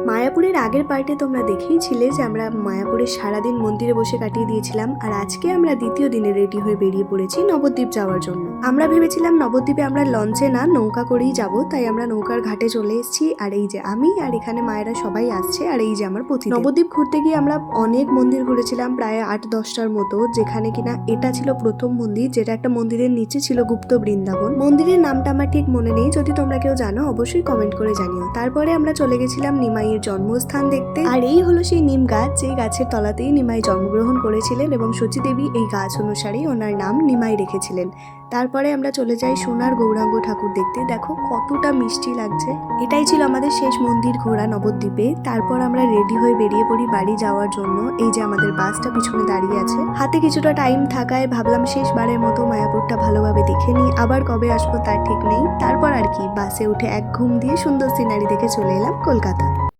মায়াপুরের আগের পার্টে তোমরা দেখেইছিলে যে আমরা মায়াপুরের সারাদিন মন্দিরে বসে কাটিয়ে দিয়েছিলাম, আর আজকে আমরা দ্বিতীয় দিনে রেডি হয়ে বেরিয়ে পড়েছি নবদ্বীপ যাওয়ার জন্য। আমরা ভেবেছিলাম নবদ্বীপে আমরা লঞ্চে না নৌকা করেই যাব, তাই আমরা নৌকার ঘাটে চলে এসেছি। আর এই যে আমি আর এখানে মায়েরা সবাই আসছে, আর এই যে আমার পতি। নবদ্বীপ ঘুরতে গিয়ে আমরা অনেক মন্দির ঘুরেছিলাম, প্রায় 8-10টার মতো, যেখানে কিনা এটা ছিল প্রথম মন্দির, যেটা একটা মন্দিরের নিচে ছিল গুপ্ত বৃন্দাবন। মন্দিরের নামটা আমার ঠিক মনে নেই, যদি তোমরা কেউ জানো অবশ্যই কমেন্ট করে জানিও। তারপরে আমরা চলে গেছিলাম নিমাইয়ের জন্মস্থান দেখতে, আর এই হলো সেই নিম গাছ, যে গাছের তলাতেই নিমাই জন্মগ্রহণ করেছিলেন এবং সচী দেবী এই গাছ অনুসারেই ওনার নাম নিমাই রেখেছিলেন। তারপরে আমরা চলে যাই সোনার গৌরাঙ্গ ঠাকুর দেখতে। দেখো কতটা মিষ্টি লাগছে। এটাই ছিল আমাদের শেষ মন্দির ঘোরা নবদ্বীপে। তারপর আমরা রেডি হয়ে বেরিয়ে পড়ি বাড়ি যাওয়ার জন্য। এই যে আমাদের বাসটা পিছনে দাঁড়িয়ে আছে, হাতে কিছুটা টাইম থাকায় ভাবলাম শেষবারের মতো মায়াপুরটা ভালোভাবে দেখে নিই, আবার কবে আসবো তার ঠিক নেই। তারপর আর কি, বাসে উঠে এক ঘুম দিয়ে সুন্দর সিনারি দেখে চলে এলাম কলকাতা।